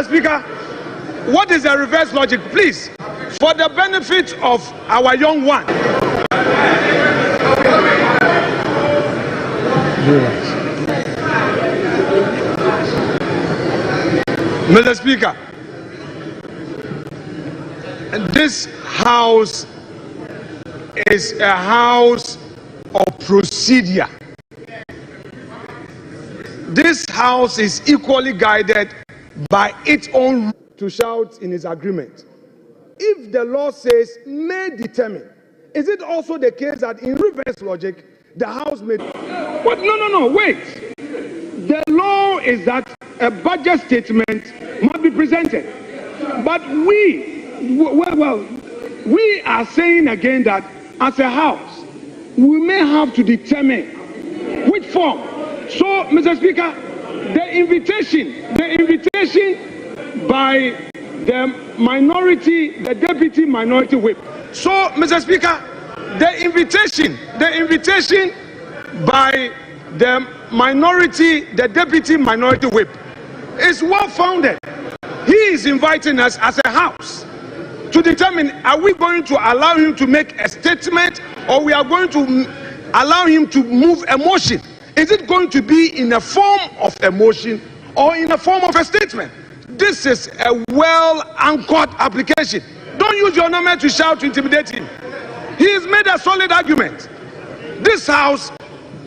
Speaker, what is the reverse logic? Please, for the benefit of our young one. Mr. Speaker, this house is a house of procedure. This house is equally guided by its own to shout in its agreement. If the law says may determine, is it also the case that in reverse logic the house may? What? No, wait. The law is that a budget statement must be presented, but we are saying again that as a house we may have to determine which form. So, Mr. Speaker, the invitation by the minority, the deputy minority whip. So, Mr. Speaker, the invitation by the minority, the deputy minority whip, is well founded. He is inviting us as a house to determine, are we going to allow him to make a statement, or we are going to allow him to move a motion? Is it going to be in a form of a motion or in a form of a statement? This is a well-anchored application. Don't use your number to shout to intimidate him. He has made a solid argument. This house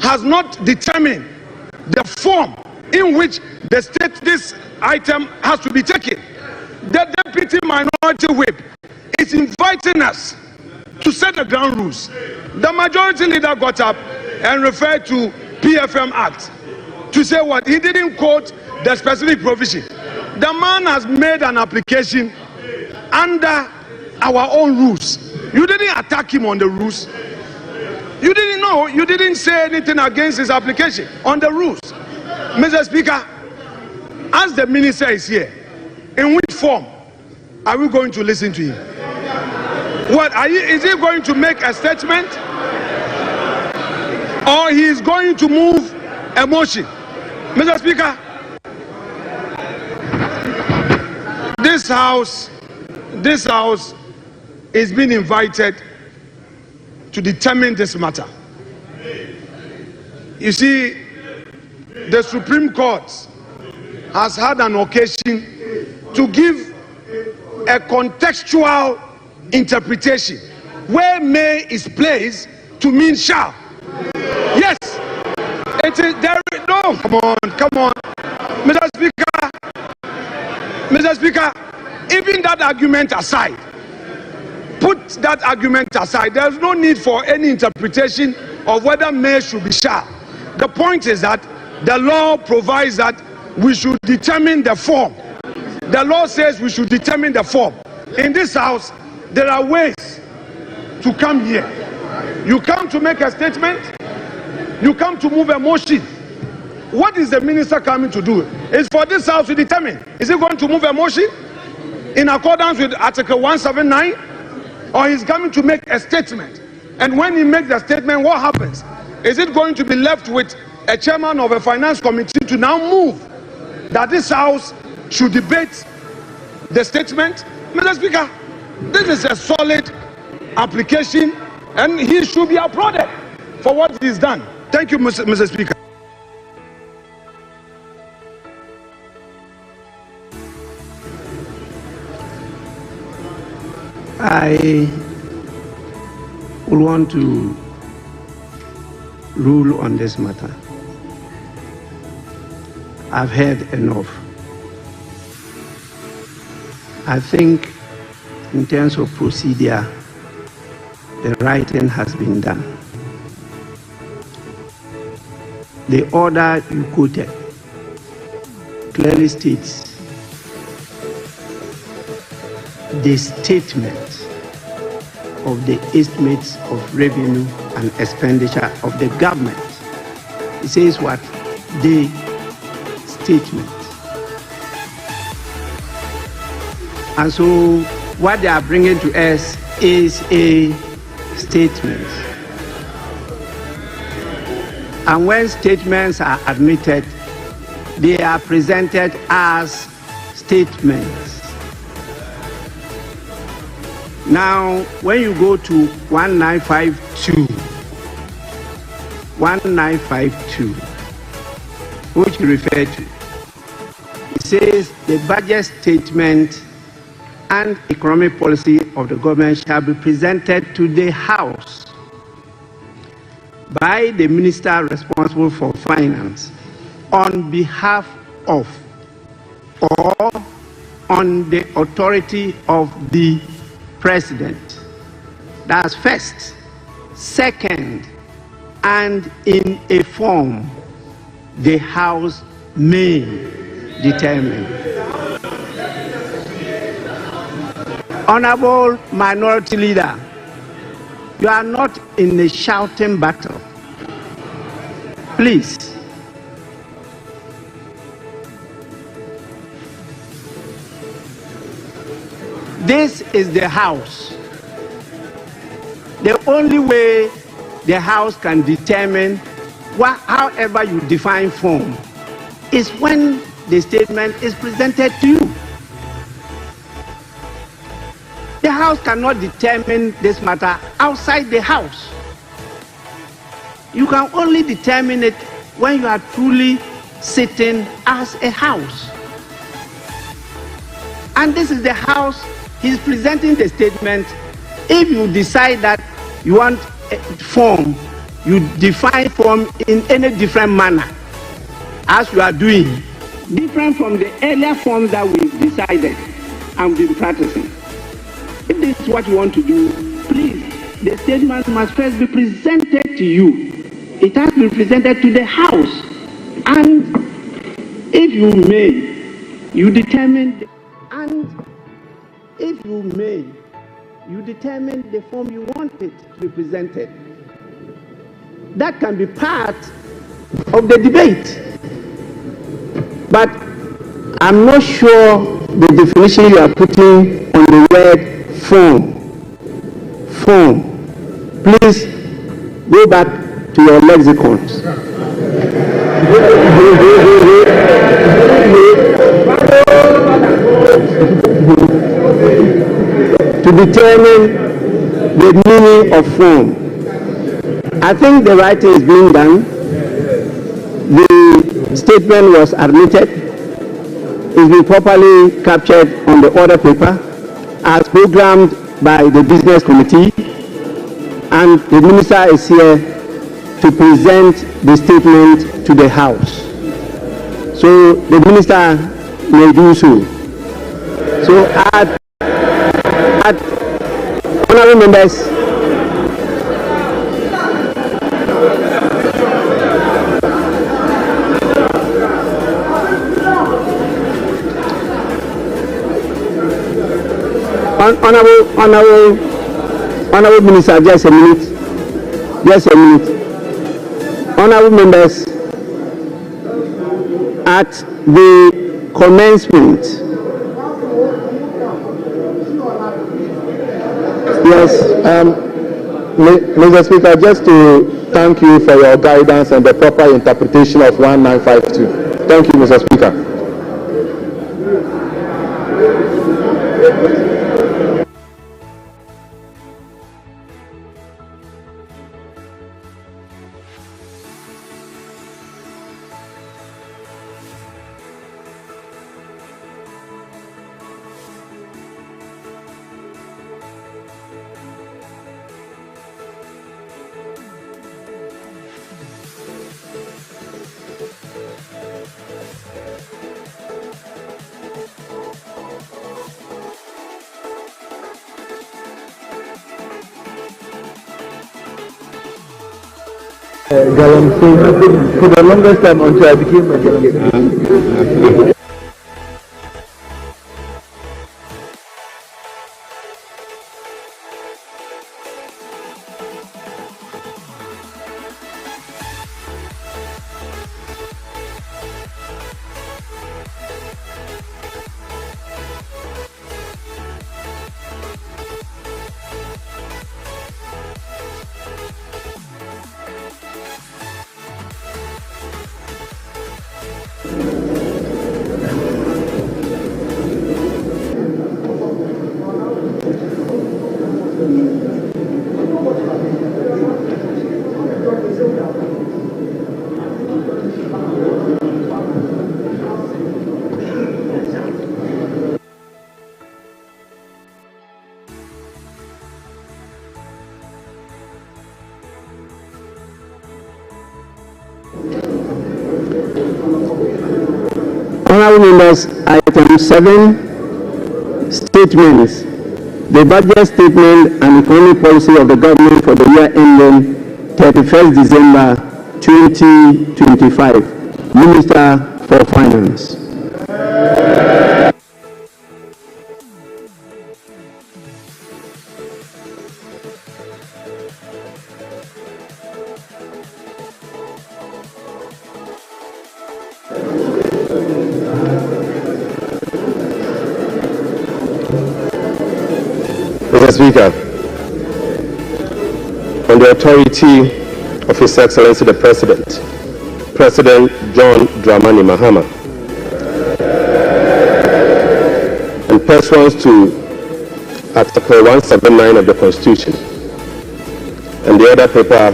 has not determined the form in which this item has to be taken. The deputy minority whip is inviting us to set the ground rules. The majority leader got up and referred to PFM Act to say what? He didn't quote the specific provision. The man has made an application under our own rules. You didn't attack him on the rules. You didn't know. You didn't say anything against his application on the rules. Mr. Speaker, as the minister is here, in which form are we going to listen to him? What is he going to make a statement, or he is going to move a motion? Mr. Speaker, this house is being invited to determine this matter. You see, the Supreme Court has had an occasion to give a contextual interpretation where may is placed to mean shall. Yes, it is there. No, come on, Mr. Speaker, even that argument aside, put that argument aside. There's no need for any interpretation of whether may should be shall. The point is that the law provides that we should determine the form. The law says we should determine the form. In this house, there are ways to come here. You come to make a statement. You come to move a motion. What is the minister coming to do? It's for this house to determine. Is he going to move a motion in accordance with Article 179? Or he's coming to make a statement? And when he makes the statement, what happens? Is it going to be left with a chairman of a finance committee to now move that this house should debate the statement? Mr. Speaker, this is a solid application and he should be applauded for what he's done. Thank you, Mr. Speaker. I would want to rule on this matter. I've heard enough. I think in terms of procedure, the right thing has been done. The order you quoted clearly states the statement of the estimates of revenue and expenditure of the government. It says what? The statement. And so what they are bringing to us is a statement. And when statements are admitted, they are presented as statements. Now, when you go to 1952, which you refer to, it says the budget statement and economic policy of the government shall be presented to the House by the minister responsible for finance on behalf of or on the authority of the President. That's first. Second, and in a form the House may determine. Honorable Minority Leader, you are not in a shouting battle. Please. This is the House. The only way the House can determine however you define form is when the statement is presented to you. The House cannot determine this matter outside the House. You can only determine it when you are truly sitting as a House. And this is the House. He's presenting the statement. If you decide that you want a form, you define form in any different manner, as you are doing, different from the earlier form that we decided and we've been practicing. If this is what you want to do, please, the statement must first be presented to you. It has to be presented to the House. And if you may, you determine the form you want it to be presented. That can be part of the debate. But I'm not sure the definition you are putting on the word form. Please go back to your lexicons. To determine the meaning of form. I think the writing is being done. The statement was admitted. It's been properly captured on the order paper as programmed by the business committee, and the minister is here to present the statement to the House. So the minister may do so. So honorable members, honorable minister, just a minute. Honorable members, at the commencement, yes, Mr. Speaker, just to thank you for your guidance and the proper interpretation of 1952. Thank you, Mr. Speaker. For the longest time until I became a Galamsey. Honorable members, item 7, statements. The budget statement and economic policy of the government for the year ending 31st December 2025. Minister for Finance. Mr. Speaker, on the authority of His Excellency the President, President John Dramani Mahama, and pursuant to Article 179 of the Constitution, and the other paper,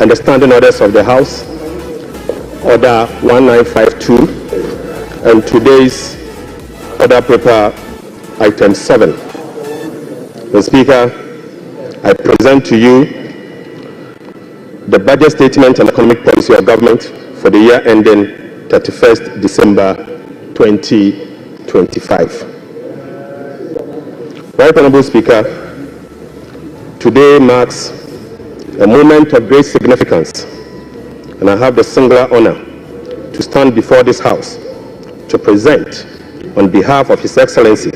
and the standing orders of the House, Order 1952, and today's order paper, item 7. Mr. Speaker, I present to you the budget statement and economic policy of government for the year ending 31st December 2025. Right Honorable Speaker, today marks a moment of great significance, and I have the singular honor to stand before this House to present, on behalf of His Excellency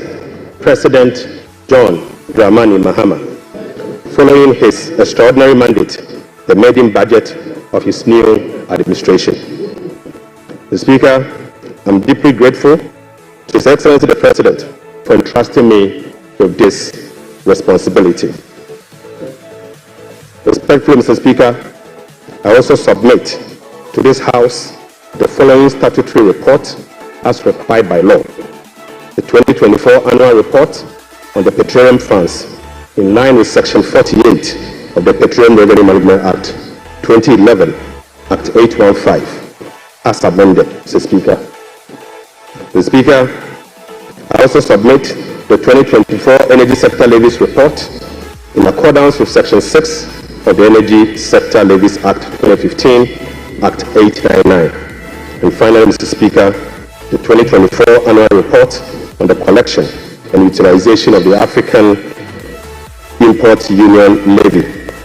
President John Dramani Mahama, following his extraordinary mandate, the maiden budget of his new administration. Mr. Speaker, I'm deeply grateful to His Excellency the President for entrusting me with this responsibility. Respectfully, Mr. Speaker, I also submit to this House the following statutory report as required by law. The 2024 annual report on the Petroleum Funds, in line with Section 48 of the Petroleum Revenue Management Act 2011, Act 815, as amended, Mr. Speaker. Mr. Speaker, I also submit the 2024 Energy Sector Levies Report in accordance with Section 6 of the Energy Sector Levies Act 2015, Act 899. And finally, Mr. Speaker, the 2024 Annual Report on the collection and utilization of the African Import Union Levy,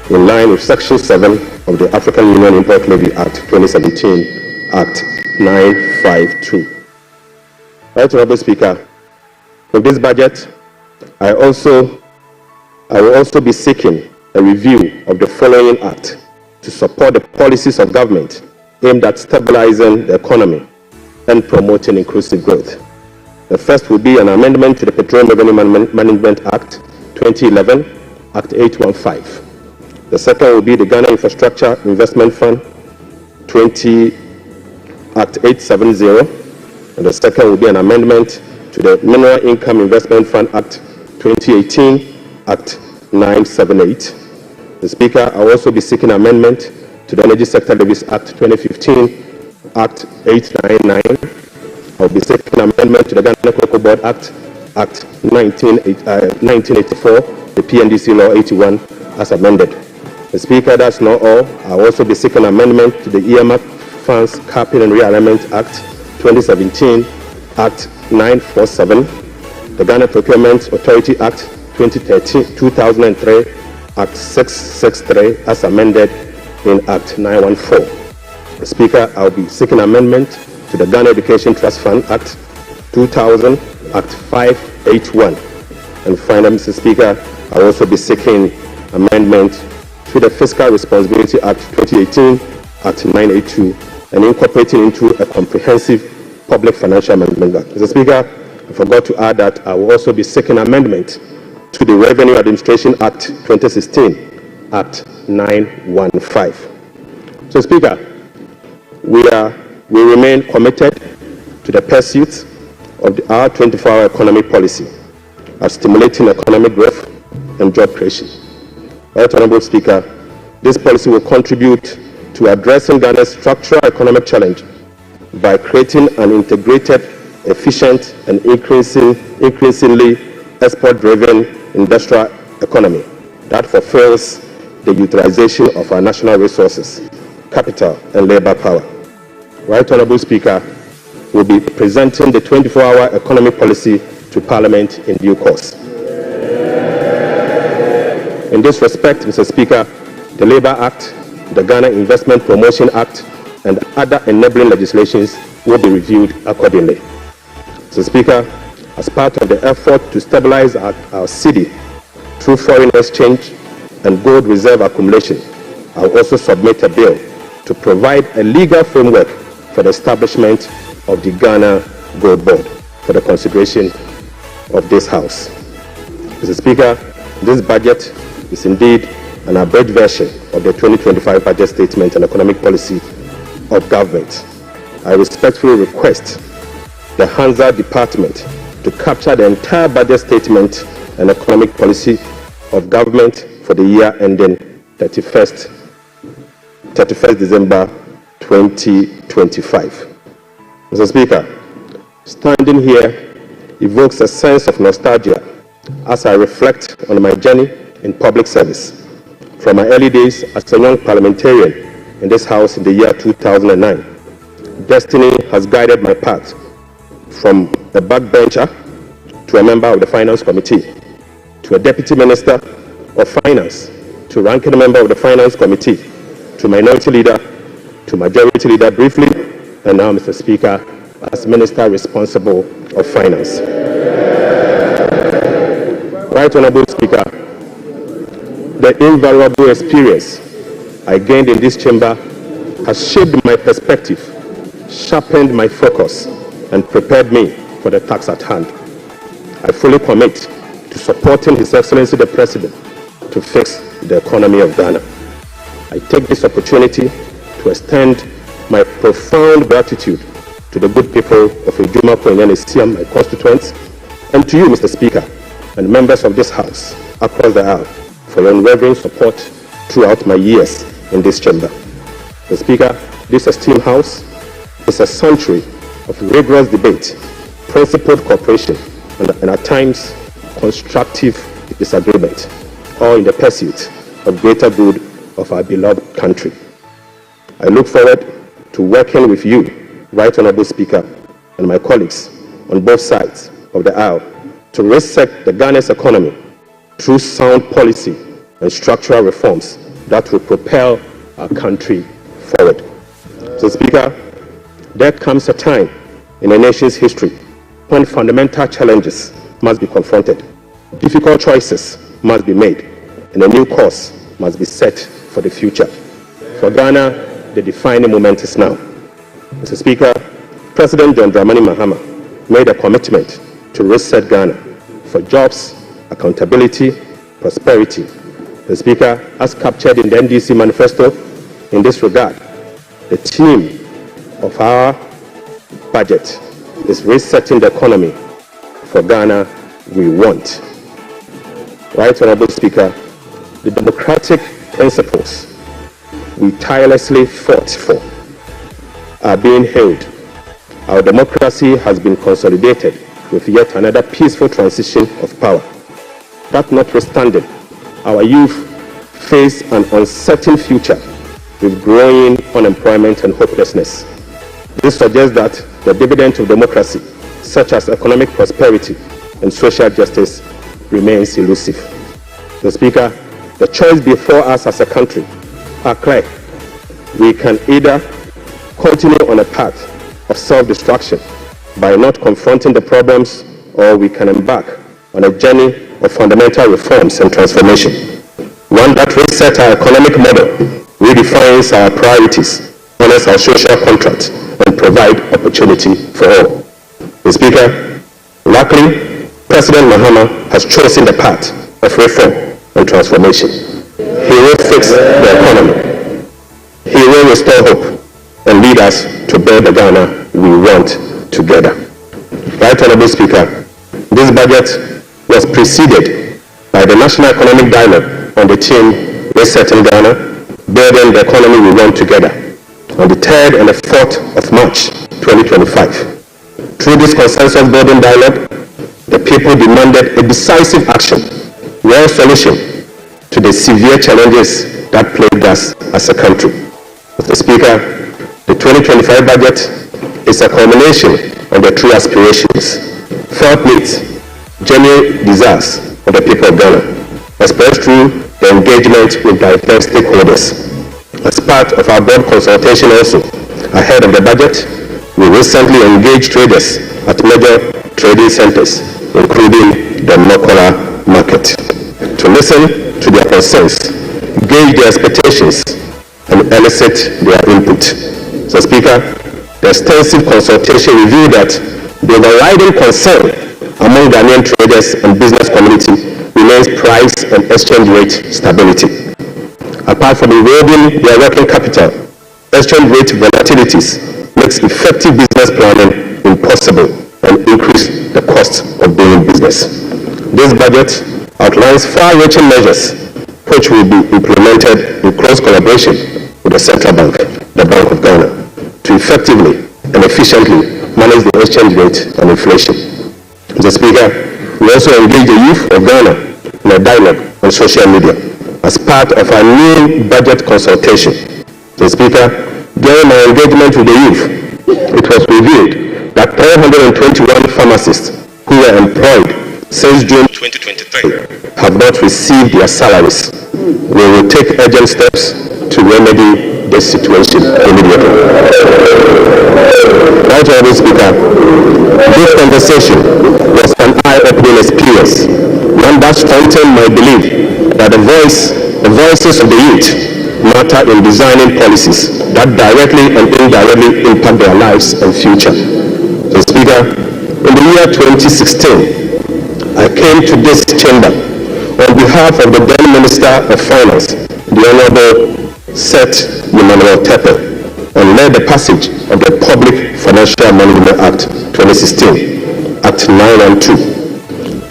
in line with Section 7 of the African Union Import Levy Act 2017, Act 952. Right Honorable Speaker, with this budget, I will also be seeking a review of the following act to support the policies of government aimed at stabilizing the economy and promoting inclusive growth. The first will be an amendment to the Petroleum Revenue Management Act 2011, Act 815. The second will be the Ghana Infrastructure Investment Fund 20, Act 870. And the second will be an amendment to the Mineral Income Investment Fund Act 2018, Act 978. The Speaker, I will also be seeking amendment to the Energy Sector Levies Act 2015, Act 899. I will be seeking amendment to the Ghana Cocoa Board Act, Act 1984, the PNDC Law 81, as amended. The Speaker, that's not all. I will also be seeking amendment to the Earmark Funds Capping and Realignment Act 2017, Act 947, the Ghana Procurement Authority Act 2003, Act 663, as amended in Act 914. The Speaker, I will be seeking amendment to the Ghana Education Trust Fund Act 2000, Act 581. And finally, Mr. Speaker, I will also be seeking amendment to the Fiscal Responsibility Act 2018, Act 982, and incorporating into a comprehensive public financial management act. Mr. Speaker, I forgot to add that I will also be seeking amendment to the Revenue Administration Act 2016, Act 915. So, Speaker, we remain committed to the pursuit of our 24-hour economic policy of stimulating economic growth and job creation. Right Honorable Speaker, this policy will contribute to addressing Ghana's structural economic challenge by creating an integrated, efficient, and increasingly export-driven industrial economy that fulfills the utilization of our national resources, capital, and labor power. Right Honorable Speaker, will be presenting the 24-hour economic policy to Parliament in due course. In this respect, Mr. Speaker, the Labour Act, the Ghana Investment Promotion Act, and other enabling legislations will be reviewed accordingly. Mr. Speaker, as part of the effort to stabilize our cedi through foreign exchange and gold reserve accumulation, I will also submit a bill to provide a legal framework for the establishment of the Ghana Gold Board for the consideration of this House. Mr. Speaker, this budget is indeed an abridged version of the 2025 budget statement and economic policy of government. I respectfully request the Hansa Department to capture the entire budget statement and economic policy of government for the year ending 31st December 2025. Mr. Speaker, standing here evokes a sense of nostalgia as I reflect on my journey in public service from my early days as a young parliamentarian in this House in the year 2009. Destiny has guided my path from a backbencher to a member of the Finance Committee, to a Deputy Minister of Finance, to ranking member of the Finance Committee, to Minority Leader, to Majority Leader briefly, and now, Mr. Speaker, as Minister responsible of Finance. Right Honourable Speaker, the invaluable experience I gained in this chamber has shaped my perspective, sharpened my focus, and prepared me for the task at hand. I fully commit to supporting His Excellency the President to fix the economy of Ghana. I take this opportunity to extend my profound gratitude to the good people of Ejuma Koinyan Esiam, my constituents, and to you, Mr. Speaker, and members of this House across the aisle for your unwavering support throughout my years in this chamber. Mr. Speaker, this esteemed House is a century of rigorous debate, principled cooperation, and at times constructive disagreement, all in the pursuit of greater good of our beloved country. I look forward to working with you, Right Honourable Speaker, and my colleagues on both sides of the aisle to reset the Ghana's economy through sound policy and structural reforms that will propel our country forward. So, Speaker, there comes a time in a nation's history when fundamental challenges must be confronted, difficult choices must be made, and a new course must be set for the future. For Ghana, the defining moment is now. Mr. Speaker, President John Dramani Mahama made a commitment to reset Ghana for jobs, accountability, prosperity. The Speaker, as captured in the NDC manifesto, in this regard, the theme of our budget is resetting the economy for Ghana we want. Right Honourable Speaker, the democratic principles we tirelessly fought for are being held. Our democracy has been consolidated with yet another peaceful transition of power. That notwithstanding, our youth face an uncertain future with growing unemployment and hopelessness. This suggests that the dividend of democracy, such as economic prosperity and social justice, remains elusive. Mr. Speaker, the choice before us as a country are clear. We can either continue on a path of self-destruction by not confronting the problems, or we can embark on a journey of fundamental reforms and transformation, one that resets our economic model, redefines our priorities, honors our social contract, and provide opportunity for all. Mr. Speaker, luckily, President Mahama has chosen the path of reform and transformation. He will fix the economy. He will restore hope and lead us to build the Ghana we want together. Right Honourable Speaker, this budget was preceded by the National Economic Dialogue on the theme Resetting Ghana, Building the Economy We Want Together, on the 3rd and the 4th of March 2025. Through this consensus building dialogue, the people demanded a decisive action, real solution to the severe challenges that plague us as a country. Mr. Speaker, the 2025 budget is a culmination of the three aspirations: felt needs, genuine desires of the people of Ghana, expressed through the engagement with diverse stakeholders. As part of our broad consultation also, ahead of the budget, we recently engaged traders at major trading centers, including the Mokola market, to listen to their concerns, gauge their expectations, and elicit their input. So, Speaker, the extensive consultation revealed that the overriding concern among Ghanaian traders and business community remains price and exchange rate stability. Apart from eroding their working capital, exchange rate volatilities makes effective business planning impossible and increase the cost of doing business. This budget outlines far-reaching measures which will be implemented in close collaboration with the Central Bank, the Bank of Ghana, to effectively and efficiently manage the exchange rate and inflation. Mr. Speaker, we also engage the youth of Ghana in a dialogue on social media as part of our new budget consultation. Mr. Speaker, during my engagement with the youth, it was revealed that 321 pharmacists who were employed since June 2023 have not received their salaries. We will take urgent steps to remedy this situation immediately. Right, Honorable Speaker, this conversation was an eye-opening experience, one that strengthened my belief that the voices of the youth matter in designing policies that directly and indirectly impact their lives and future. So, Speaker, in the year 2016, I came to this chamber on behalf of the then Minister of Finance, the Honorable Seth Emmanuel Tepe, and led the passage of the Public Financial Management Act 2016, Act 912,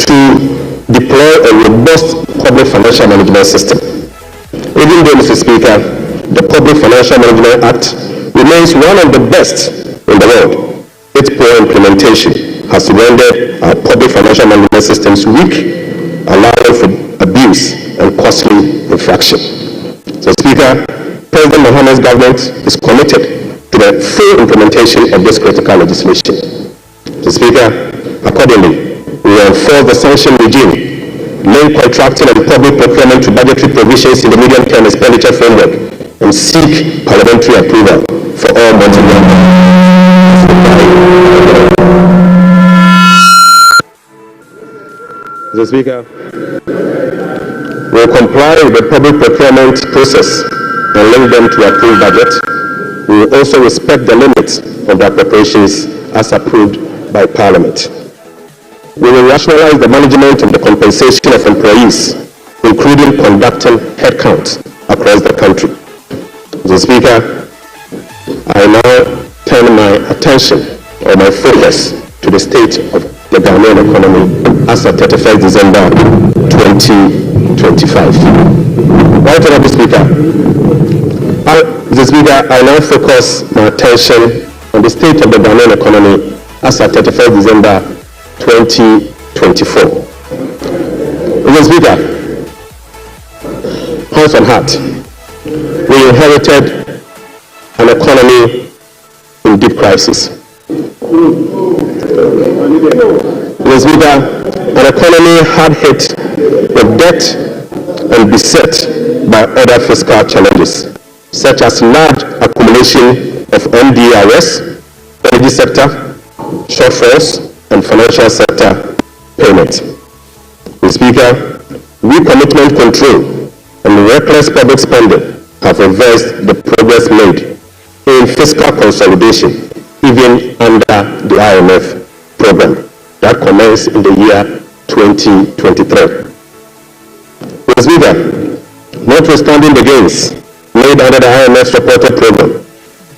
to deploy a robust public financial management system. Even though, Mr. Speaker, the Public Financial Management Act remains one of the best in the world, its poor implementation has rendered our public financial management systems weak, allowing for abuse and costly infraction. So, Speaker, President Mohammed's government is committed to the full implementation of this critical legislation. So, Speaker, accordingly, we will enforce the sanction regime, link contracting and public procurement to budgetary provisions in the medium-term expenditure framework, and seek parliamentary approval for all multi-level. Mr. Speaker, we will comply with the public procurement process and link them to approved budget. We will also respect the limits of the appropriations as approved by Parliament. We will rationalize the management of the compensation of employees, including conducting headcount across the country. Mr. Speaker, I now turn my attention or my focus to the state of the Ghanaian economy as of 31st December 2025. Right, Honorable Speaker, Mr. Speaker, I now focus my attention on the state of the Ghanaian economy as of 31st December 2024. Mr. Speaker, hands on heart, we inherited an economy in deep crisis. Mr. Speaker, an economy hard hit with debt and beset by other fiscal challenges, such as large accumulation of NDRS, energy sector, shortfalls, and financial sector payments. Mr. Speaker, weak commitment control and reckless public spending have reversed the progress made in fiscal consolidation, even under the IMF program that commenced in the year 2023. Mr. Speaker, notwithstanding the gains made under the IMF supported program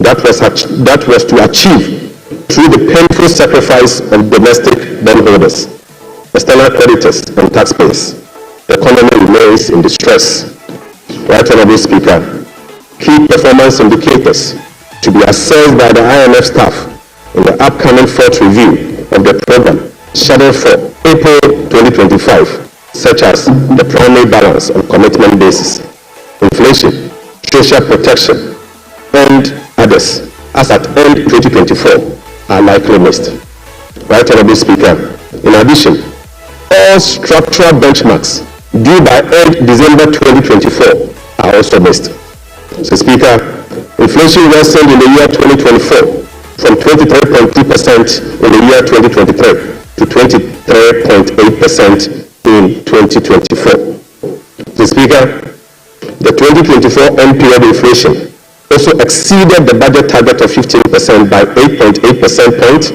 that was to achieve through the painful sacrifice of domestic bondholders, external creditors, and taxpayers, the economy remains in distress. Right, Honorable Speaker, key performance indicators to be assessed by the IMF staff in the upcoming fourth review of the program scheduled for April 2025, such as the primary balance on commitment basis, inflation, social protection, and others, as at end 2024, are likely missed. Right, Honorable Speaker. In addition, all structural benchmarks due by end December 2024 are also missed. So, Speaker, inflation worsened in the year 2024 from 23.2% in the year 2023 to 23.8% in 2024. So, Speaker, the 2024 end period inflation also exceeded the budget target of 15% by 8.8% points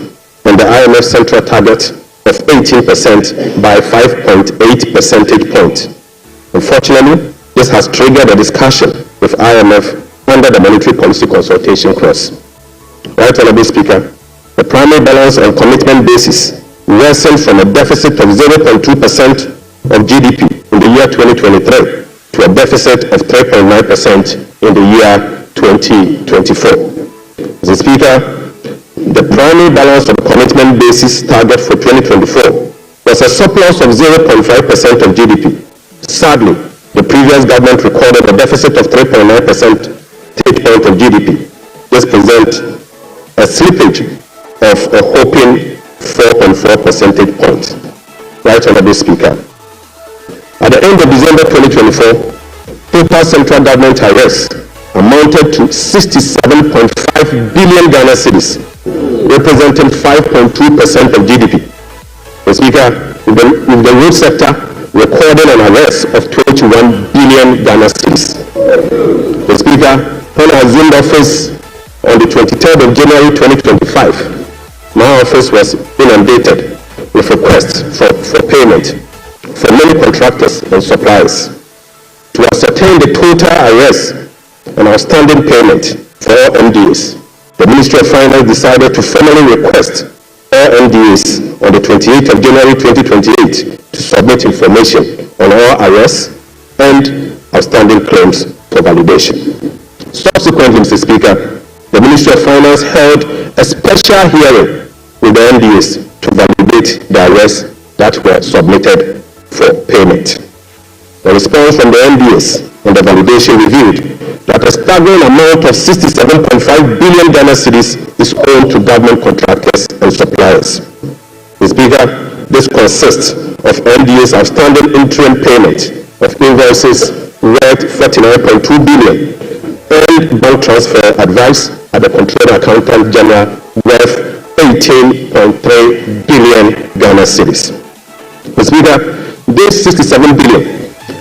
and the IMF central target of 18% by 5.8 percentage points. Unfortunately, this has triggered a discussion with IMF under the monetary policy consultation clause. Right, Honorable Speaker, the primary balance on commitment basis worsened from a deficit of 0.2% of GDP in the year 2023 to a deficit of 3.9% in the year 2024. Mr. Speaker, the primary balance on commitment basis target for 2024 was a surplus of 0.5% of GDP. Sadly, the previous government recorded a deficit of 3.9% point of GDP. This presents a slippage of a whopping 4.4 percentage points. Right, Honorable Speaker. At the end of December 2024, total central government arrests amounted to 67.5 billion Ghana cedis, representing 5.2% of GDP. Mr. Speaker, with the road sector recording an arrest of 21 billion Ghana cedis. Mr. Speaker, when I assumed office on the 23rd of January 2025, my office was inundated with requests for payment for many contractors and suppliers. To ascertain the total arrests and outstanding payment for all MDAs, the Ministry of Finance decided to formally request all MDAs on the 28th of January 2028 to submit information on all arrests and outstanding claims for validation. Subsequently, Mr. Speaker, the Ministry of Finance held a special hearing with the MDAs to validate the arrests that were submitted for payment. The response from the MDAs and the validation revealed that a staggering amount of 67.5 billion Ghana cedis is owed to government contractors and suppliers. Mr. Speaker, this consists of MDAs outstanding interim payment of invoices worth 49.2 billion and bank transfer advice at the Controller Accountant General worth 18.3 billion Ghana cedis. Mr. Speaker, this 67 billion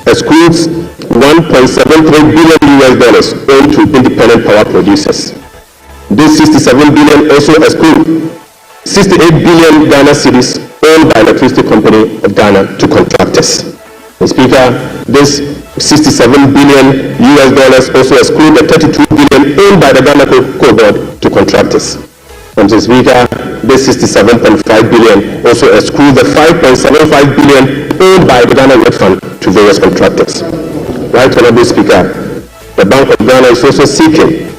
excludes 1.73 billion US dollars owed to independent power producers. This 67 billion also excludes 68 billion Ghana cedis owned by Electricity Company of Ghana to contractors. Mr. Speaker, this 67 billion US dollars also excludes the 32 billion owned by the Ghana Coal Board to contractors. And Mr. Speaker, this 67.5 billion also excludes the 5.75 billion owned by the Ghana Red Fund to various contractors. Right, Honorable Speaker, the Bank of Ghana is also seeking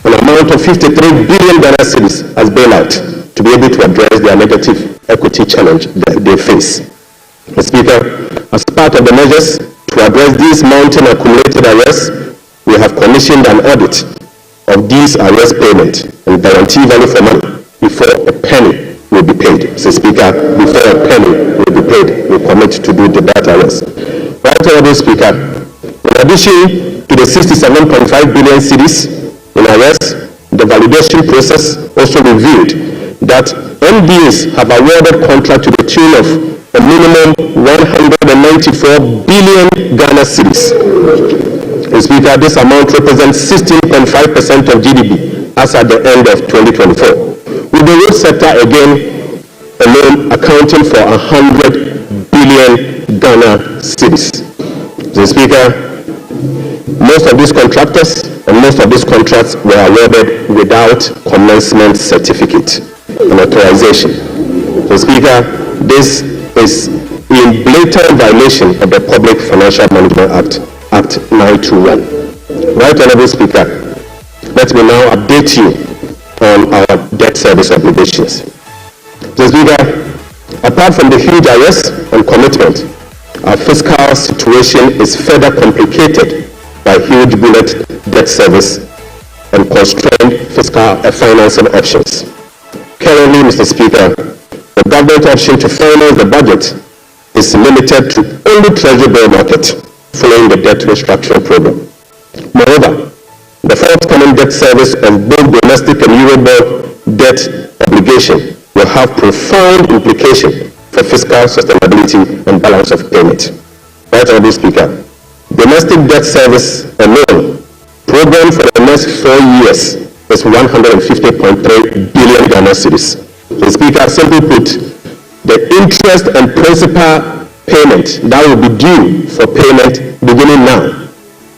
an amount of 53 billion Ghana cedis as bailout to be able to address their negative equity challenge that they face. Mr. Speaker, as part of the measures to address these mounting accumulated arrests, we have commissioned an audit of these arrest payment and guarantee value for money before a penny will be paid. Mr. Speaker, before a penny will be paid, we commit to do that arrest. Right, Honorable Speaker, in addition to the 67.5 billion cedis in arrests, the validation process also revealed that MDAs have awarded contract to the tune of a minimum 194 billion Ghana cedis. Mr. Speaker, this amount represents 16.5% of GDP as at the end of 2024, with the road sector again alone accounting for 100 billion Ghana cedis. Mr. Speaker, most of these contractors and most of these contracts were awarded without commencement certificate and authorization. Mr. Speaker, this is in blatant violation of the Public Financial Management Act 921. Right, Honorable Speaker, let me now update you on our debt service obligations. Mr. Speaker, apart from the huge arrests and commitment, our fiscal situation is further complicated by huge bullet debt service and constrained fiscal financing options. Currently, Mr. Speaker, the government option to finance the budget is limited to only treasury bill market following the debt restructuring program. Moreover, the forthcoming debt service of both domestic and Eurobond debt obligation will have profound implication for fiscal sustainability and balance of payment. Right, Honorable Speaker, domestic debt service alone program for the next 4 years is 150.3 billion Ghana cedis. The Speaker, simply put, the interest and principal payment that will be due for payment beginning now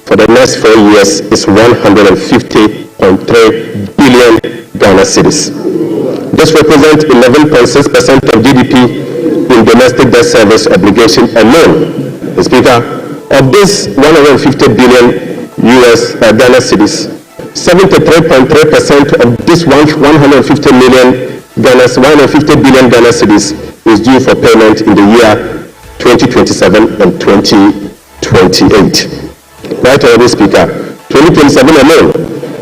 for the next 4 years is 150.3 billion Ghana cedis. This represents 11.6% of GDP in domestic debt service obligation alone. The Speaker, of this 150 billion Ghana cedis, 73.3% of this 150 billion Ghana cedis is due for payment in the year 2027 and 2028. Right, Honorable Speaker, 2027 alone,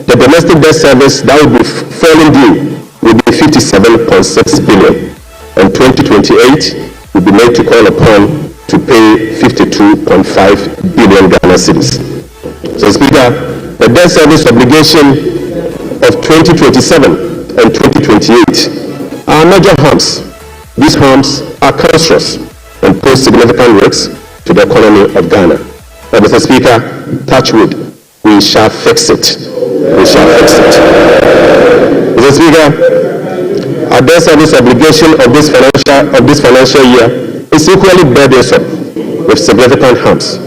the domestic debt service that will be falling due will be 57.6 billion, and 2028 will be made to call upon to pay 52.5 billion Ghana cedis. So, Speaker, the debt service obligation of 2027 and 2028 are major harms. These harms are cancerous and pose significant risks to the economy of Ghana. But, Mr. Speaker, touch wood, we shall fix it. We shall fix it. Mr. Speaker, our debt service obligation of this financial year is equally burdensome with significant harms.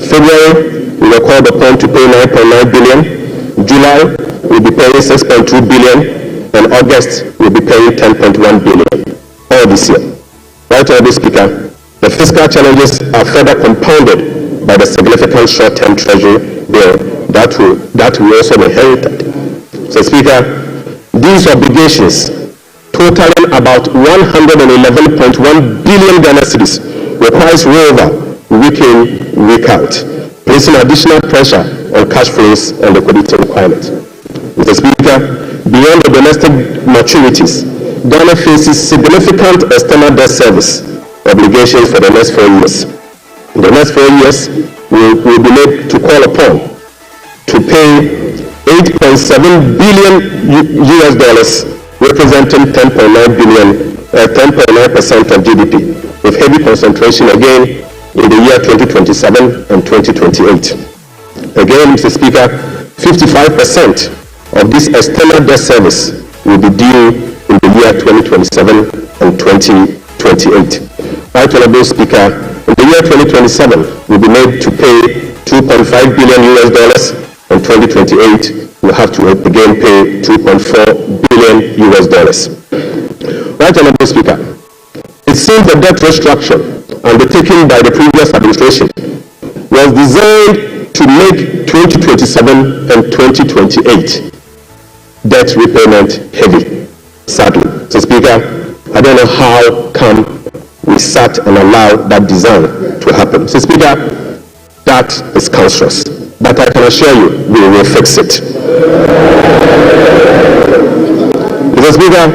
February, we were called upon to pay 9.9 billion. July, we'll be paying 6.2 billion. And August, we'll be paying 10.1 billion. All this year. Right, Honorable Speaker, the fiscal challenges are further compounded by the significant short-term treasury bill that we also inherited. So, Speaker, these obligations totaling about 111.1 billion Ghana cedis requires rollover week in, week out, placing additional pressure on cash flows and liquidity requirements. Mr. Speaker, beyond the domestic maturities, Ghana faces significant external debt service obligations for the next 4 years. In the next 4 years, we will be made to call upon to pay 8.7 billion US dollars, representing 10.9% of GDP, with heavy concentration again in the year 2027 and 2028. Again, Mr. Speaker, 55% of this external debt service will be due in the year 2027 and 2028. Right, Honorable Speaker, in the year 2027, we'll be made to pay 2.5 billion US dollars, and 2028, we'll have to again pay 2.4 billion US dollars. Right, Honorable Speaker, it seems the debt restructure undertaken by the previous administration was designed to make 2027 and 2028 debt repayment heavy. Sadly, so Speaker, I don't know how come we sat and allowed that design to happen. So Speaker, that is cancerous. But I can assure you, we will fix it. Mr. Speaker,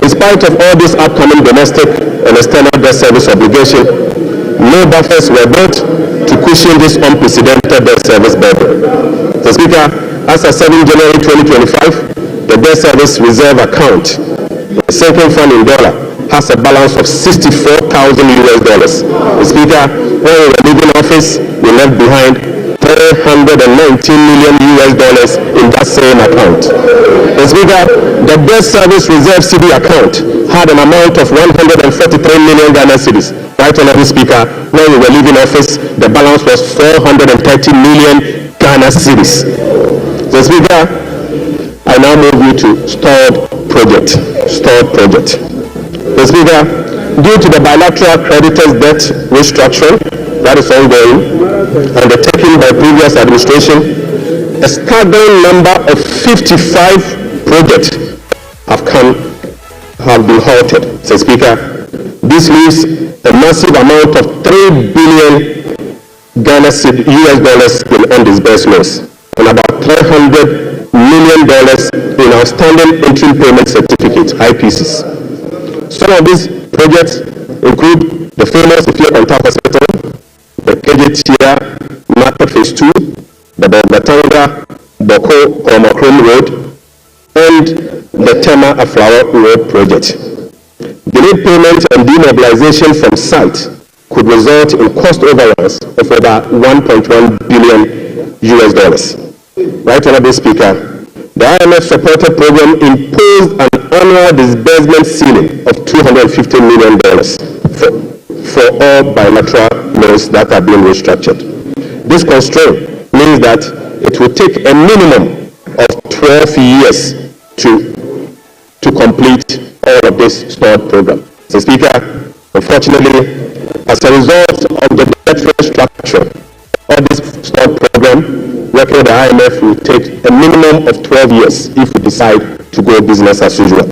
in spite of all this upcoming domestic and external debt service obligation, no buffers were built to cushion this unprecedented debt service burden. Mr. Speaker, as of 7 January 2025, the debt service reserve account, the sinking fund in dollar, has a balance of $64,000 US dollars. Mr. Speaker, when we were leaving office, we left behind $319 million US dollars in that same account. Mr. Speaker, the debt service reserve CD account had an amount of 143 million Ghana cedis. Right, Honorable Speaker, when we were leaving office, the balance was 430 million Ghana cedis. Mr. Speaker, I now move you to stalled project. Mr. Speaker, due to the bilateral creditors' debt restructuring that is ongoing and the taking by previous administration, a staggering number of 55 projects have been halted. Mr. Speaker, this leaves a massive amount of 3 billion Ghana US dollars in undisbursements and about 300 million billion in outstanding interim payment certificates, IPCs. Some of these projects include the famous Ifeanyi Hospital, the KJTIA Market Phase 2, the Bogatanga Boko Omakrom Road, and the Tema Aflawa Road project. Delayed payment and demobilization from site could result in cost overruns of over $1.1 billion US. Right, Honorable Speaker, the IMF supported program imposed an annual disbursement ceiling of $250 million for all bilateral loans that are being restructured. This constraint means that it will take a minimum of 12 years to complete all of this stalled program. So, Speaker, unfortunately, as a result of the debt restructure of this stalled program, working with the IMF will take a minimum of 12 years if we decide to go business as usual.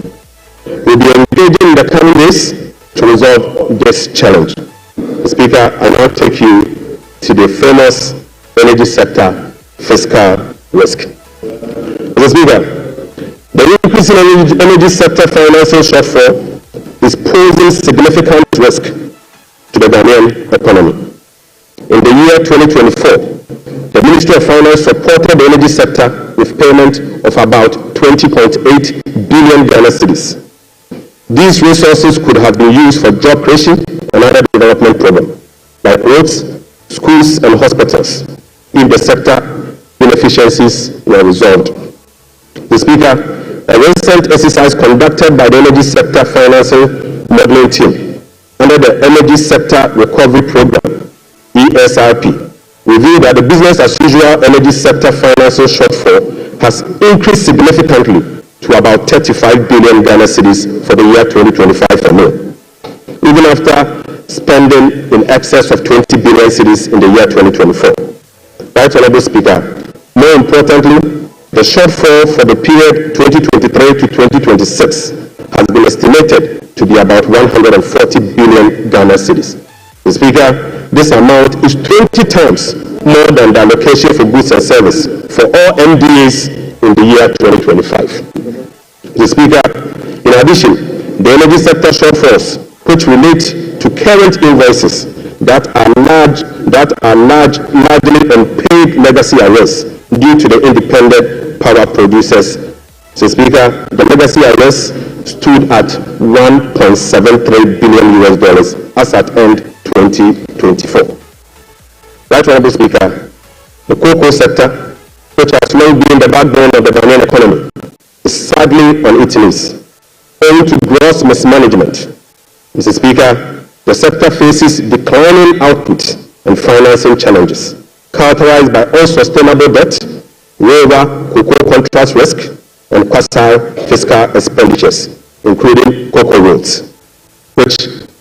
We'll be engaging in the coming days to resolve this challenge. Speaker, I now take you to the famous energy sector fiscal risk. Mr. Speaker, the increase in energy sector financing shortfall is posing significant risk to the Ghanaian economy. In the year 2024, the Ministry of Finance supported the energy sector with payment of about 20.8 billion Ghana cedis. These resources could have been used for job creation and other development programs, like roads, schools, and hospitals, if the sector inefficiencies were resolved. The Speaker, a recent exercise conducted by the Energy Sector Financing Modeling Team under the Energy Sector Recovery Program, ESRP, revealed that the business as usual energy sector financing shortfall has increased significantly to about 35 billion Ghana cedis for the year 2025 alone, even after spending in excess of 20 billion cedis in the year 2024. Right, Honorable Speaker, more importantly, the shortfall for the period 2023 to 2026 has been estimated to be about 140 billion Ghana cedis. Mr. Speaker, this amount is 20 times more than the allocation for goods and service for all MDAs in the year 2025. Mr. Speaker, in addition, the energy sector shortfalls, which relate to current invoices that are largely unpaid legacy arrears due to the independent power producers. Mr. Speaker, the legacy arrears stood at $1.73 billion as at end 2024. Right, Honorable Speaker, the cocoa sector, which has long been the backbone of the Ghanaian economy, is sadly on its knees, owing to gross mismanagement. Mr. Speaker, the sector faces declining output and financing challenges, characterized by unsustainable debt, rollover cocoa contract risk, and quasi fiscal expenditures, including cocoa roads, which,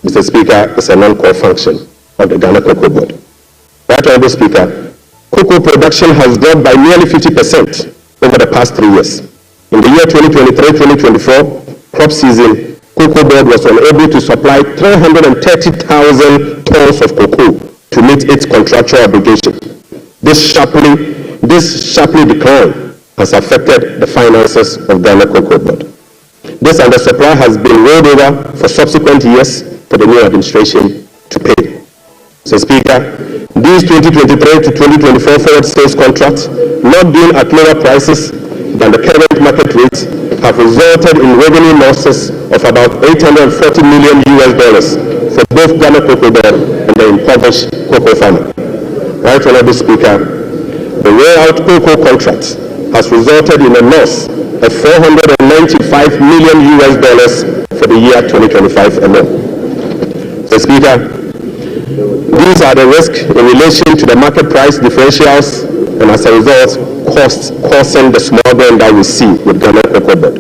Mr. Speaker, is a non-core function of the Ghana Cocoa Board. Right, Honorable Speaker, cocoa production has dropped by nearly 50% over the past 3 years. In the year 2023-2024 crop season, Cocoa Board was unable to supply 330,000 tons of cocoa to meet its contractual obligation. This sharply decline has affected the finances of Ghana Cocoa Board. This undersupply has been rolled over for subsequent years for the new administration to pay. So, Speaker, these 2023 to 2024 forward sales contracts, not being at lower prices than the current market rates, have resulted in revenue losses of about $840 million for both Ghana Cocoa Board and the impoverished cocoa farmer. Right, Honorable Speaker, the roll-out cocoa contract has resulted in a loss of $495 million for the year 2025 alone. So, Speaker, these are the risks in relation to the market price differentials and, as a result, costs causing the small gain that we see with Ghana Cocoa Board.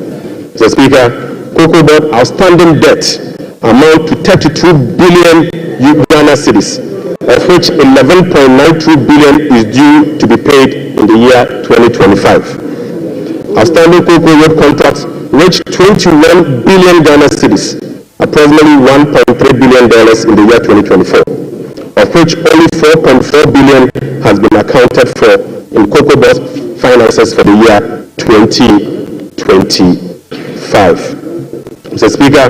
So, Speaker, Cocoa Board outstanding debt amount to 32 billion Ghana cedis, of which 11.92 billion is due to be paid in the year 2025. Outstanding cocoa road contracts reached 21 billion Ghana cedis, approximately $1.3 billion in the year 2024. of which only 4.4 billion has been accounted for in cocoa board finances for the year 2025. Mr. Speaker,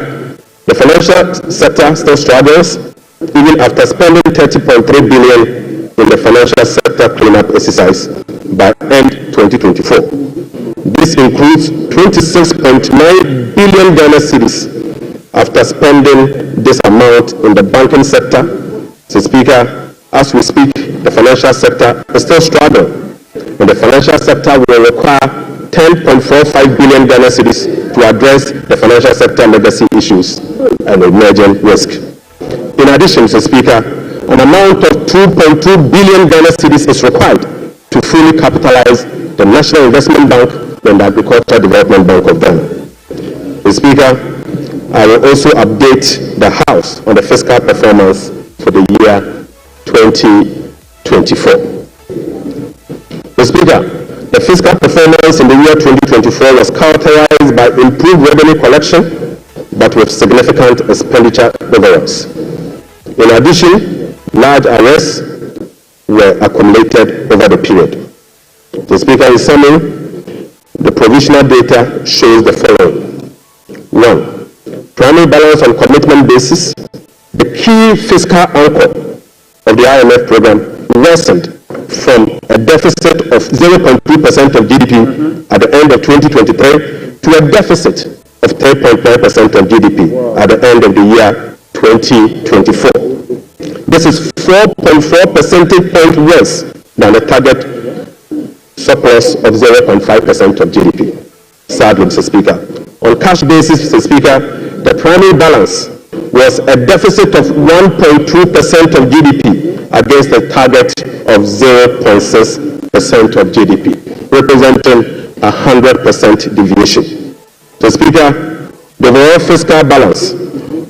the financial sector still struggles even after spending 30.3 billion in the financial sector cleanup exercise by end 2024. This includes 26.9 billion Ghana cedis after spending this amount in the banking sector. Mr. Speaker, as we speak, the financial sector is still struggling, and the financial sector will require 10.45 billion Ghana cedis to address the financial sector legacy issues and emerging risk. In addition, Mr. Speaker, an amount of 2.2 billion Ghana cedis is required to fully capitalize the National Investment Bank and the Agricultural Development Bank of Ghana. Mr. Speaker, I will also update the House on the fiscal performance for the year 2024. Mr. Speaker, the fiscal performance in the year 2024 was characterized by improved revenue collection, but with significant expenditure overruns. In addition, large arrests were accumulated over the period. The Speaker, in summary, the provisional data shows the following. 1. Primary balance on commitment basis, the key fiscal anchor of the IMF program, worsened from a deficit of 0.3% of GDP at the end of 2023 to a deficit of 3.9% of GDP at the end of the year 2024. This is 4.4 percentage points worse than the target surplus of 0.5% of GDP. Sadly, Mr. Speaker, on cash basis, Mr. Speaker, the primary balance was a deficit of 1.2% of GDP against a target of 0.6% of GDP, representing a 100% deviation. Mr. Speaker, the overall fiscal balance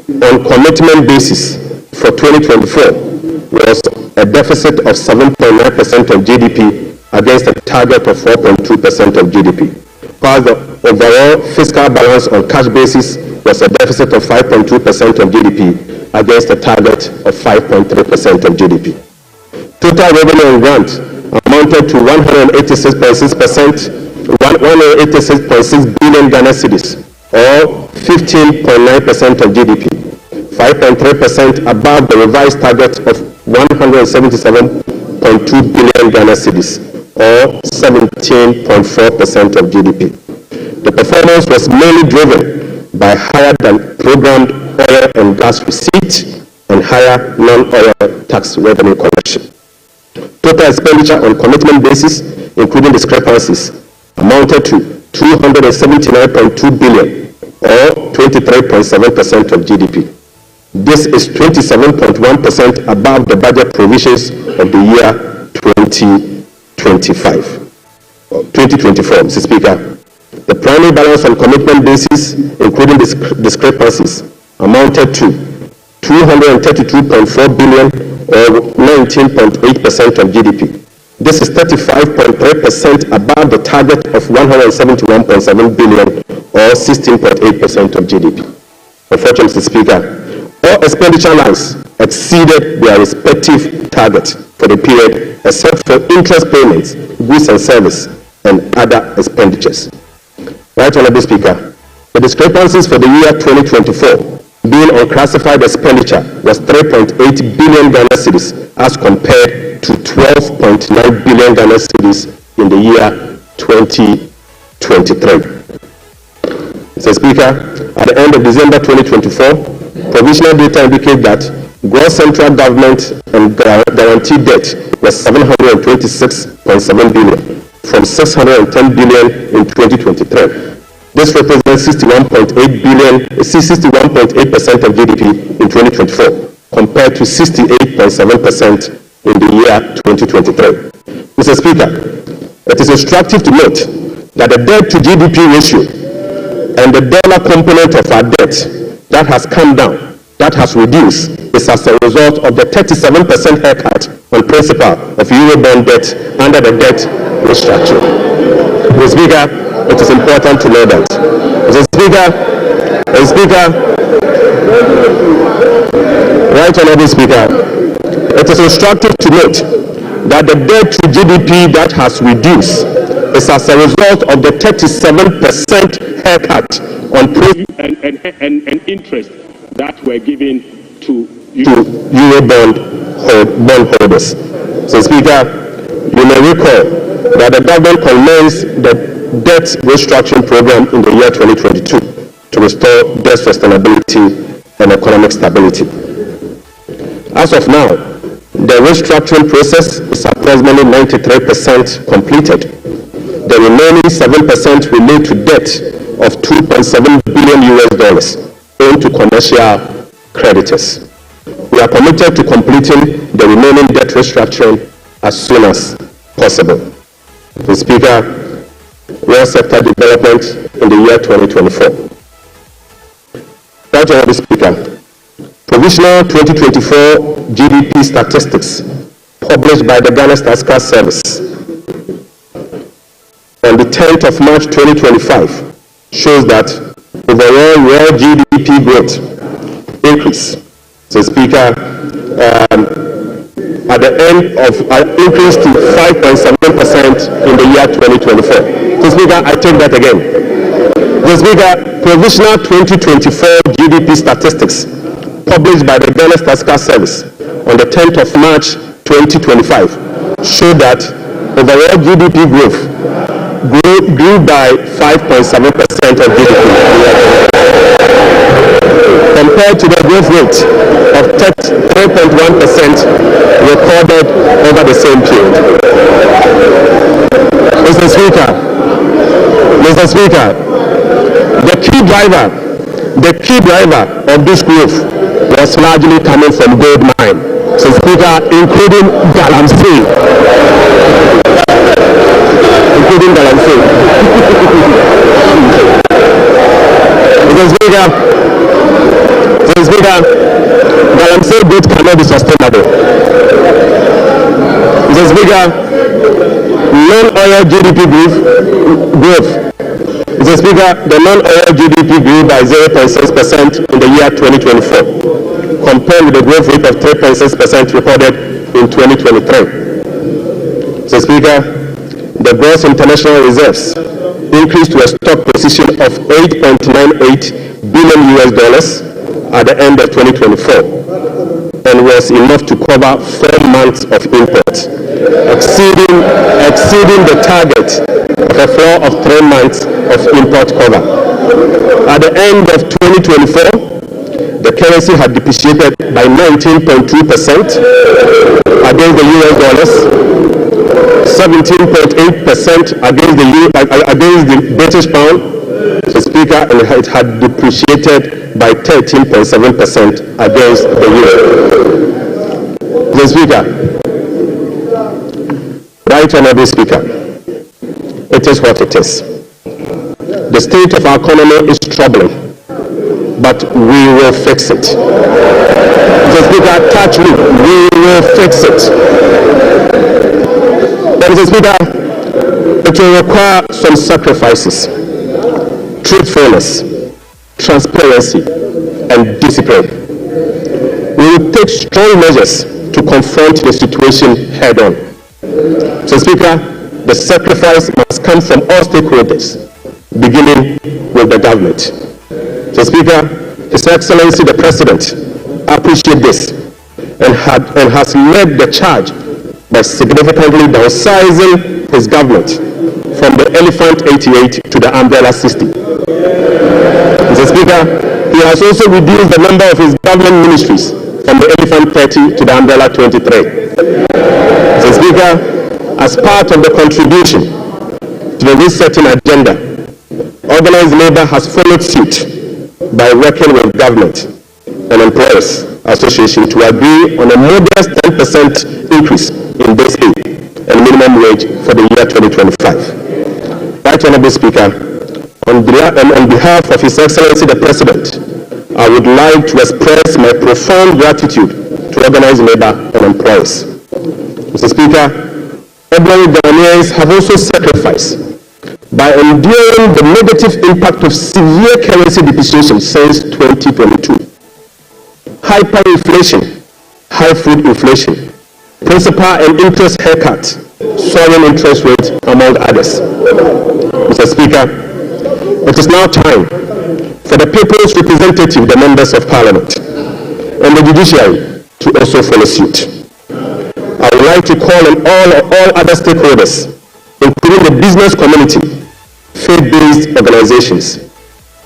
on commitment basis for 2024 was a deficit of 7.9% of GDP against a target of 4.2% of GDP. While the overall fiscal balance on cash basis was a deficit of 5.2% of GDP against a target of 5.3% of GDP. Total revenue and grant amounted to 186.6 billion Ghana cedis, or 15.9% of GDP, 5.3% above the revised target of 177.2 billion Ghana cedis, or 17.4% of GDP. The performance was mainly driven by higher than programmed oil and gas receipt and higher non-oil tax revenue collection. Total expenditure on commitment basis, including discrepancies, amounted to 279.2 billion, or 23.7% of GDP. This is 27.1% above the budget provisions of the year 2024, Mr. Speaker. The primary balance on commitment basis, including discrepancies, amounted to 232.4 billion, or 19.8% of GDP. This is 35.3% above the target of 171.7 billion, or 16.8% of GDP. Unfortunately, Mr. Speaker, all expenditure lines exceeded their respective targets for the period, except for interest payments, goods and service, and other expenditures. Right, Honorable Speaker, the discrepancies for the year 2024 being unclassified expenditure was 3.8 billion Ghana cedis as compared to 12.9 billion Ghana cedis in the year 2023. Mr. Speaker, at the end of December 2024, provisional data indicate that gross central government and guaranteed debt was 726.7 billion from 610 billion in 2023. This represents 61.8% of GDP in 2024, compared to 68.7% in the year 2023. Mr. Speaker, it is instructive to note that the debt to GDP ratio and the dollar component of our debt that has come down, that has reduced, is as a result of the 37% haircut on principal of Eurobond debt under the debt restructure. Mr. Speaker, it is important to know that. Mr. Speaker, Right, Honorable Speaker, It is instructive to note that the debt to GDP that has reduced is as a result of the 37% haircut on and interest that were given to Euro bondholders. So, Speaker, you may recall that the government commenced the debt restructuring program in the year 2022 to restore debt sustainability and economic stability. As of now, the restructuring process is approximately 93% completed. The remaining 7% relate to debt of $2.7 billion owed to commercial creditors. We are committed to completing the remaining debt restructuring as soon as possible. Mr. Speaker, real sector development in the year 2024. Right, Honorable Speaker, provisional 2024 GDP statistics published by the Ghana Statistical Service on the 10th of March 2025 shows that overall real GDP growth increase. So, Speaker, at the end of increase to 5.7% in the year 2024. So, Speaker, I take that again. So, Speaker, provisional 2024 GDP statistics published by the Ghana Statistical Service on the 10th of March 2025 show that overall GDP growth grew by 5.7% of GDP compared to the growth rate of 3.1% recorded over the same period. Mr. Speaker, the key driver of this growth was largely coming from gold mine. So, Speaker, including Galamsey. Mr. Speaker, Galamsey growth cannot be sustainable. Mr. Speaker, non-oil GDP growth. Mr. Speaker, the non-oil GDP grew by 0.6% in the year 2024, compared with the growth rate of 3.6% recorded in 2023. Mr. Speaker, the gross international reserves increased to a stock position of $8.98 billion at the end of 2024 and was enough to cover 4 months of imports, exceeding the target of a floor of 3 months of import cover. At the end of 2024, the currency had depreciated by 19.2% against the US dollars, 17.8% against the British pound, Mr. Speaker, and it had depreciated by 13.7% against the euro. Mr. Speaker, Right Honorable Speaker, it is what it is. The state of our economy is troubling, but we will fix it. Mr. Speaker, touch me, we will fix it. But Mr. Speaker, it will require some sacrifices, truthfulness, transparency, and discipline. We will take strong measures to confront the situation head on. So, Speaker, the sacrifice must come from all stakeholders, beginning with the government. So, Speaker, His Excellency the President appreciates this and has led the charge by significantly downsizing his government from the Elephant 88 to the Umbrella 60. Mr. Speaker, he has also reduced the number of his government ministries from the Elephant 30 to the Umbrella 23. Mr. Speaker, as part of the contribution to the resetting agenda, organized labor has followed suit by working with government and employers association to agree on a modest 10% increase in base pay and minimum wage for the year 2025. Right Honorable Speaker, on behalf of His Excellency the President, I would like to express my profound gratitude to organized labor and employers. Mr. Speaker, ordinary Ghanaians have also sacrificed by enduring the negative impact of severe currency depreciation since 2022. Hyperinflation high food inflation, principal and interest haircut, soaring interest rates, among others. Mr. Speaker, it is now time for the people's representative, the members of Parliament, and the judiciary to also follow suit. I would like to call on all other stakeholders, including the business community, faith-based organizations,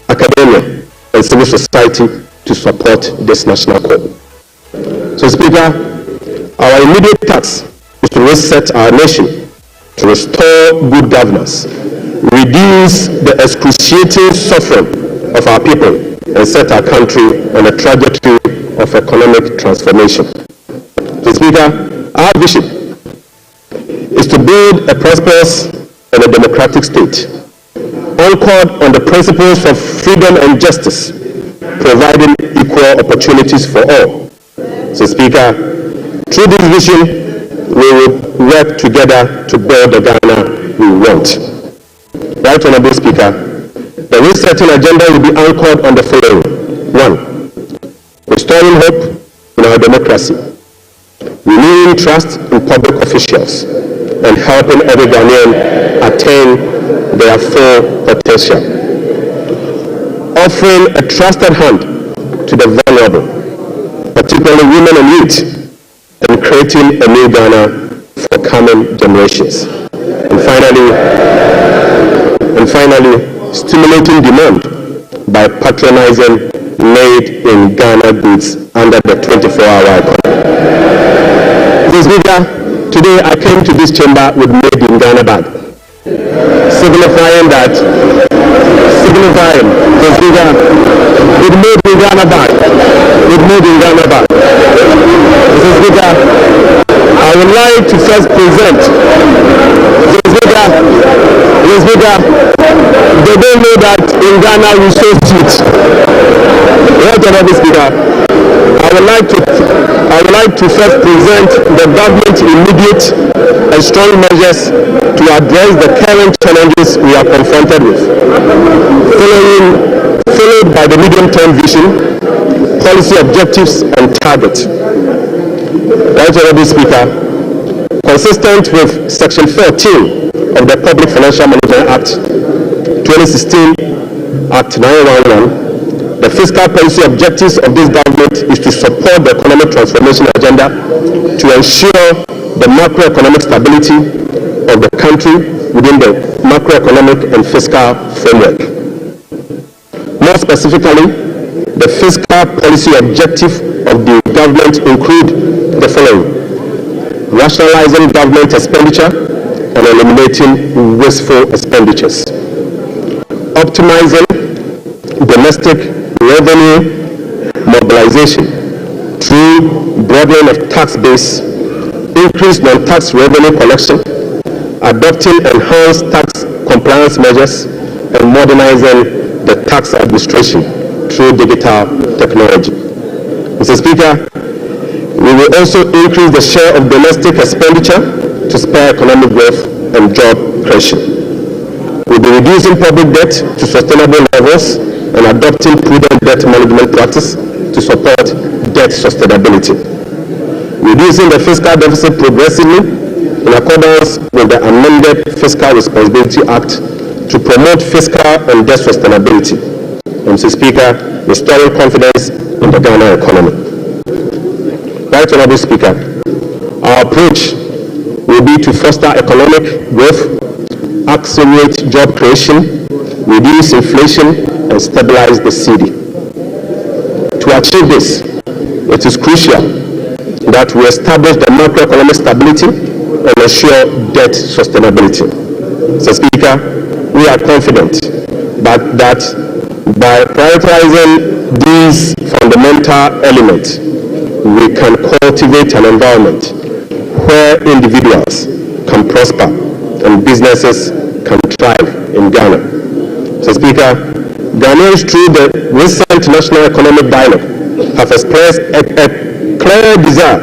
academia, and civil society to support this national call. So, Speaker, our immediate task is to reset our nation, to restore good governance, reduce the excruciating suffering of our people, and set our country on a trajectory of economic transformation. So, Speaker, our vision is to build a prosperous and a democratic state, anchored on the principles of freedom and justice, providing equal opportunities for all. So, Speaker, through this vision, we will work together to build the Ghana we want. Right Honorable Speaker, the resetting agenda will be anchored on the following. 1. Restoring hope in our democracy, renewing trust in public officials, and helping every Ghanaian attain their full potential. Offering a trusted hand to the vulnerable, particularly women and youth, and creating a new Ghana for coming generations. And finally, stimulating demand by patronizing made-in Ghana goods under the 24-hour economy. Mr. Speaker, today I came to this chamber with made-in Ghana bag, signifying, Mr. Speaker, with made-in Ghana bag, Mr. Speaker, I would like to first present, Mr. Speaker, they don't know that in Ghana we show suit. Right, Honorable Speaker, I would like to first present the government's immediate and strong measures to address the current challenges we are confronted with, followed by the medium-term vision, policy objectives, and targets. Right, Honorable Speaker, consistent with Section 14 of the Public Financial Management Act 2016, Act 911, the fiscal policy objectives of this government is to support the economic transformation agenda to ensure the macroeconomic stability of the country within the macroeconomic and fiscal framework. More specifically, the fiscal policy objective of the government include the following: rationalizing government expenditure and eliminating wasteful expenditures, optimizing domestic revenue mobilization through broadening of tax base, increased non-tax revenue collection, adopting enhanced tax compliance measures, and modernizing the tax administration through digital technology. Mr. Speaker, we will also increase the share of domestic expenditure to spur economic growth and job creation. We'll be reducing public debt to sustainable levels and adopting prudent debt management practice to support debt sustainability. Reducing the fiscal deficit progressively in accordance with the amended Fiscal Responsibility Act to promote fiscal and debt sustainability. And Mr. Speaker, restoring confidence in the Ghana economy. Right Honorable Speaker, our approach will be to foster economic growth, accelerate job creation, reduce inflation, and stabilize the cedi. To achieve this, it is crucial that we establish the macroeconomic stability and ensure debt sustainability. Mr. Speaker, we are confident that by prioritizing these fundamental elements, we can cultivate an environment where individuals can prosper and businesses can thrive in Ghana. Mr. Speaker, Ghanaians through the recent National Economic Dialogue have expressed a clear desire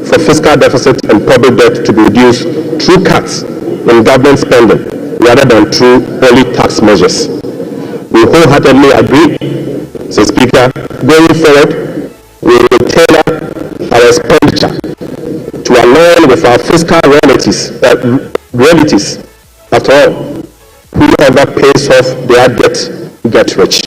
for fiscal deficit and public debt to be reduced through cuts in government spending rather than through only tax measures. We wholeheartedly agree, Mr. Speaker, going forward, we will tailor our expenditure expenditure to align with our fiscal realities. After all, whoever pays off their debt gets rich.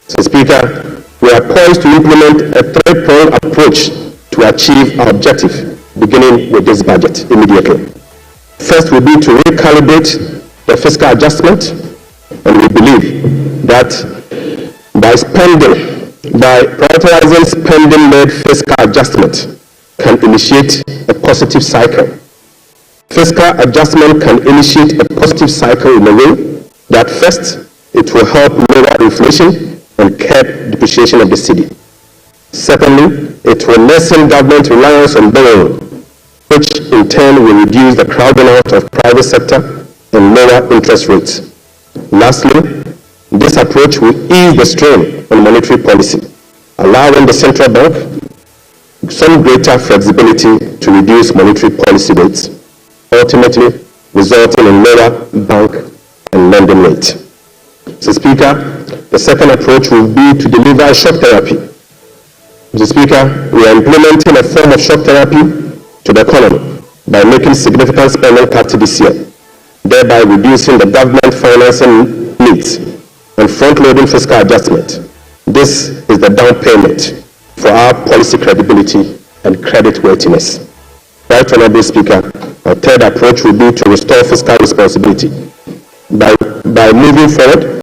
So, Speaker, we are poised to implement a three-pronged approach to achieve our objective, beginning with this budget immediately. First will be to recalibrate the fiscal adjustment, and we believe that by prioritizing spending-led fiscal adjustment can initiate a positive cycle. Fiscal adjustment can initiate a positive cycle in a way that first, it will help lower inflation and curb depreciation of the cedi. Secondly, it will lessen government reliance on borrowing, which in turn will reduce the crowding out of private sector and lower interest rates. Lastly, this approach will ease the strain on monetary policy, allowing the central bank some greater flexibility to reduce monetary policy rates, ultimately resulting in lower bank and lending rates. Mr. Speaker, the second approach will be to deliver shock therapy. Mr. Speaker, we are implementing a form of shock therapy to the economy by making significant spending cuts this year, thereby reducing the government financing needs and front-loading fiscal adjustment. This is the down payment for our policy credibility and creditworthiness. Right, Honorable Speaker, our third approach will be to restore fiscal responsibility by moving forward